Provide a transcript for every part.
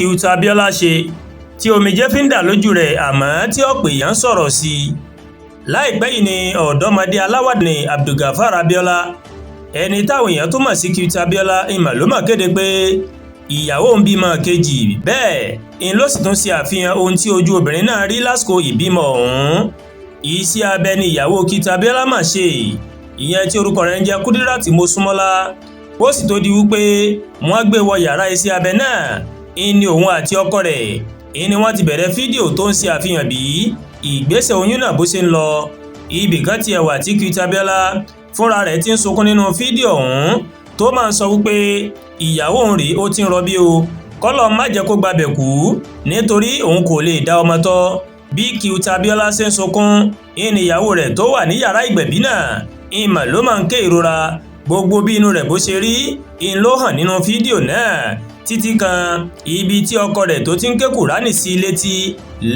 Cute Abiola ṣe tí omijé fi ń dà lójú rẹ̀ àmọ́ tí ọ̀pọ̀ èèyàn sọ̀rọ̀ sí i. Láìpẹ́ yìí ni ọ̀dọ́mọdé aláwàdà ní Abdulgafar Abiola, ẹni táwọn èèyàn tó mọ̀ sí Cute Abiola ìmọ̀lómọ̀ kéde pé ìyàwó ń bímọ kejì, bẹ́ẹ̀ ń ló sì tún ṣe àfihàn ohun tí ojú obìnrin náà rí lásìkò ìbímọ ọ̀hún. Iṣẹ́ abẹ ni ìyàwó Cute Abiola mà ṣe, ìyẹn tí orúkọ rẹ̀ ń jẹ́ Kudirat Mosúnmọ́lá. Ó sì tó di wípé wọ́n gbé wọ yàrá iṣẹ́ abẹ náà, ìní òun àti ọkọ rẹ̀ ìní wọ́n ti bẹ̀rẹ̀ fídíò tó ń ṣe àfihàn bí ìgbésẹ̀ oyún náà bó ṣe ń lọ. Ibì kan tiẹ̀ wà tí Cute Abiola fúnra rẹ̀ ti ń sunkún nínú fídíò ọ̀hún tó máa ń sọ wípé ìyàwó òun rèé ó ti ń rọbí o, kọ́lọ́ má jẹ́ kó gbabẹ̀ kú nítorí òun kò lè dá ọmọ tọ́. Bí Cute Abiola ṣe ń sunkún, ìníyàwó rẹ̀ tó wà ní yàrá ìgbẹ̀bí náà ìmọ̀ ló máa ń ké ìrora. Gbogbo bí inú rẹ̀ bó ṣe rí in ló hàn nínú fídíò náà, títí kan ibi tí ọkọ rẹ̀ tó ti ń ké Kùránì sí létí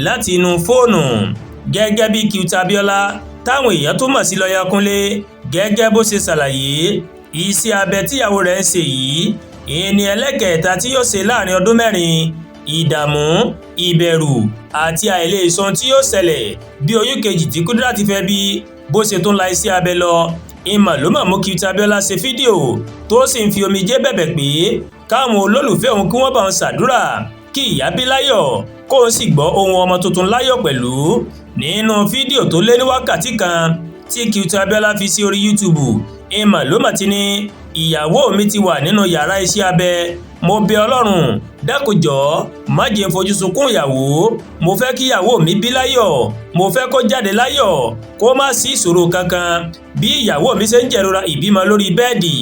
láti inú fóònù. Gẹ́gẹ́ bí Cute Abiola táwọn èèyàn tó mọ̀ sí Lọ́yà Kúnlé gẹ́gẹ́ bó ṣe ṣàlàyé, iṣẹ́ abẹ tíyàwó rẹ̀ ń ṣe yìí ìní ẹlẹ́kẹ̀ẹ́ta tí yóò ṣe láàrin ọdún mẹ́rin. Ìdààmú, ìbẹ̀rù àti àìlèsọ̀n tí yóò ṣẹlẹ̀ bí oyún kejì tí Kudirat fẹ́ bí bó ṣe tún la iṣẹ́ abẹ lọ. Ìmọ̀ ló mọ̀ mú Cute Abiola ṣe fídíò tó sì ń fi omijé bẹ̀bẹ̀ pé káwọn olólùfẹ́ òun kí wọ́n bá òun ṣàdúrà kí ìyá bí láyọ̀ kóun sì gbọ́ ohùn ọmọ tuntun láyọ̀ pẹ̀lú. Nínú fídíò tó lé ní wákàtí kan tí Cute Abiola fi sí orí YouTube, ìmọ̀ ló mọ̀ ti ní ìyàwó mi ti wà nínú yàrá iṣẹ́ abẹ, mo bẹ̀ Ọlọ́run dákun jọ̀ọ́ má jẹ́ n fojú sunkún ìyàwó, mo fẹ́ kí ìyàwó mi bí láyọ̀, mo fẹ́ kó jáde láyọ̀ kó má sí ìṣòro kankan. Bí ìyàwó mi ṣe ń jẹ̀rora ìbímọ lórí bẹ́ẹ̀dì,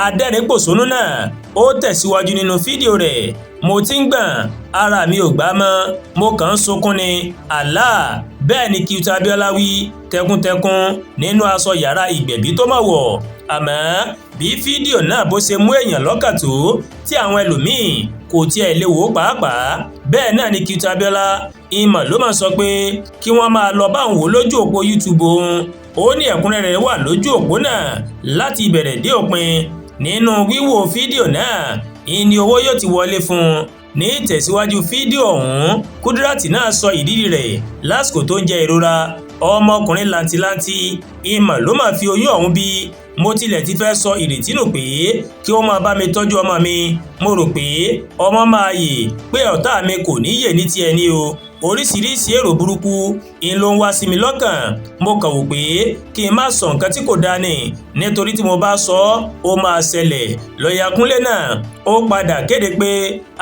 adẹ́rìn-pòṣónú náà ó tẹ̀síwájú nínú fídíò rẹ̀, mo ti ń gbọ̀n, ara mi ò gbá mọ́, mo kàn ń sunkún ni Allah. Bẹ́ẹ̀ ni Cute Abiola wí tẹkuntẹkun nínú aṣọ yàrá ìgbẹ̀bí tó máa wọ̀. Àmọ́ bí fídíò náà bó ṣe mú èèyàn lọ́kàn tó tí àwọn ẹlòmíì kò tiẹ̀ lè wò pàápàá, bẹ́ẹ̀ náà ni Cute Abiola ìmọ̀ ló máa sọ pé kí wọ́n máa lọ bá òun wò lójú òpó YouTube òun. Ó ní ẹ̀kúnrẹ́rẹ́ wà lójú òpó náà láti ìbẹ̀rẹ̀ dé òpin. Nínú wíwò fídíò náà ìní owó yóò ti wọlé fún un. Ní ìtẹ̀síwájú fídíò ọ̀hún, Kudirat náà sọ ìdírí rẹ̀ lásìkò tó ń jẹ ìrora. Ọmọkùnrin làǹtìlanti ìmọ̀ ló máa fi oyún ọ̀hún bí. Mo tilẹ̀ ti fẹ́ sọ ìrètí nù pé kí ó máa bá mi tọ́jú ọmọ mi, mo rò pé ọmọ máa yè, pé ọ̀tá mi kò ní yè ní tiẹ̀ ní o. Oríṣiríṣi èrò burúkú ń ló ń wá sí mi lọ́kàn, mo kàn wò pé kí n má sọ nǹkan tí kò dáa ni nítorí tí mo bá sọ ó máa ṣẹlẹ̀. Lọ́yà Kúnlé náà ó padà kéde pé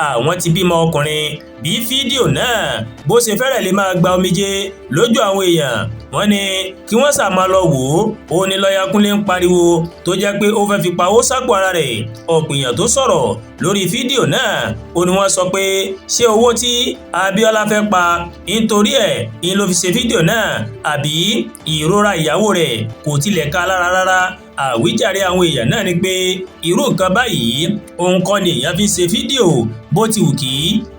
àwọn ti bímọ ọkùnrin. Bí fídíò náà bó ṣe fẹ́rẹ̀ lè máa gba omijé lójú àwọn èèyàn, wọ́n ní kí wọ́n sá máa lọ wò ó ní Lọ́yà Kúnlé ń pariwo tó jẹ́ pé ó fẹ́ fi pawó sápò ara rẹ̀. Ọ̀pọ̀ èèyàn tó sọ̀rọ̀ lórí fídíò náà ó ní wọ́n sọ pé ṣé owó tí Abiola fẹ́ pa nítorí ẹ̀ ń ló fi ṣe fídíò náà, àbí ìrora ìyàwó rẹ̀ kò tilẹ̀ ká lára rárá. Àwíjàre àwọn èèyàn náà ni pé irú nǹkan báyìí òun kọ́ ni èèyàn fi ń ṣe fídíò bó ti wù kí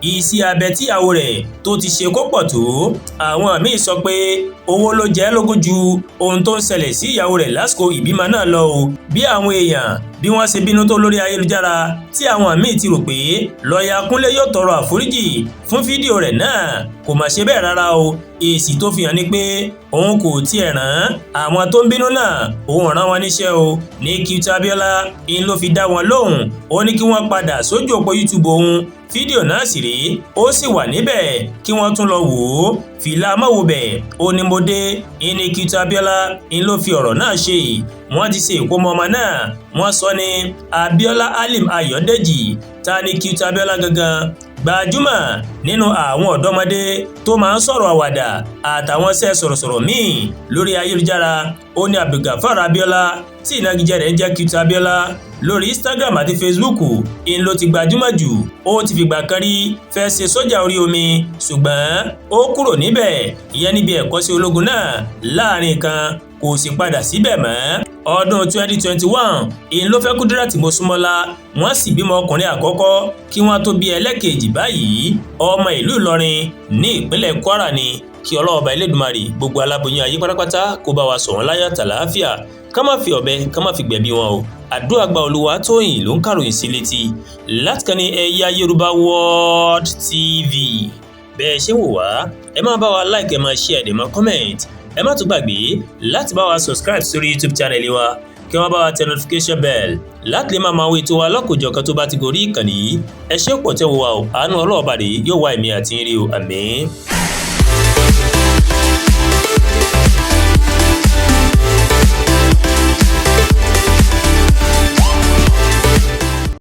iṣẹ́ abẹ tíyàwó rẹ̀ tó ti ṣe kó pọ̀ tó. Àwọn míì sọ pé owó ló jẹ́ lógún ju ohun tó ń ṣẹlẹ̀ sí ìyàwó rẹ̀ lásìkò ìbímọ náà lọ o. Bí àwọn èèyàn bí wọ́n ṣe bínú tó lórí ayélujára tí àwọn míì ti rò pé Lọ́yà Kúnlé yóò tọrọ àforíjì fún fídíò rẹ̀ náà, kò mà ṣe bẹ́ẹ̀ rárá o. Èsì tó fi hàn ni pé òun kò tiẹ̀ rán àwọn tó ń bínú náà, òun rán wọn níṣẹ́ o. Ní Cute Abiola ń ló fi dá wọn lóhùn, ó ní kí wọ́n padà sójú òpó YouTube òun. Fídíò náà sì rí ó sì wà níbẹ̀ kí wọ́n tún lọ wò ó. Fìlà mọ́wòbẹ̀ ó ní mo dé ní Cute Abiola ń ló fi ọ̀rọ̀ náà ṣe. Wọ́n ti ṣe ìkómọ ọmọ náà, wọ́n sọ ní Abiola Halim Ayọ̀dèjì. Ta ni Cute Abiola gangan? Gbajúmọ̀ nínú àwọn ọ̀dọ́mọdé tó máa ń sọ̀rọ̀ àwàdà àtàwọn iṣẹ́ sọ̀rọ̀sọ̀rọ̀ míì lórí ayélujára. Ó ní Abdulgafar Abiola tí ìnagijẹ rẹ̀ ń jẹ́ Cute Abiola. Lórí Instagram àti Facebook ń ló ti gbajúmọ̀ jù. Ó ti fìgbà kan rí fẹ́ ṣe sójà orí omi ṣùgbọ́n ó kúrò níbẹ̀, ìyẹn níbi ẹ̀kọ́ṣẹ́ ológun náà láàrin kan kò sì padà síbẹ̀ mọ́. ọdún 2021 ìyẹn ló fẹ́ Kudirat Mosúnmọ́lá wọ́n sì bímọ ọkùnrin àkọ́kọ́ kí wọ́n tó bí ẹlẹ́kejì báyìí ọmọ ìlú Ìlọrin ní ìpínlẹ̀ Kwara ni. Kí Ọlọ́run Elédùmarè gbogbo aláboyún ayé pátápátá kó bá wa sọ̀ wọ́n láyọ̀ àtàlàáfíà ká má fi ọ̀bẹ ká má fi gbẹ̀bí wọn o. Àdúrà gba Olúwatóyìn ló ń kàròyìn sí létí láti kàn ní Ẹ̀yà Yorùbá World TV. Bẹ́ẹ̀ ṣe wò wá ẹ máa bá wa like ẹ máa share ẹ dẹ̀ máa comment ẹ má tún gbàgbé láti bá wa subscribe sórí YouTube channel wa kí wọ́n bá wa tẹ notification bell láti lè máa wo ètò wa lọ́kòjọ̀kan tó bá ti gorí ìkànnì. Ẹ ṣé pọ̀ tẹ́ wò wá o àánú Ọlọ́run bá dé yóò wá ẹ̀mí àti ire o àmín.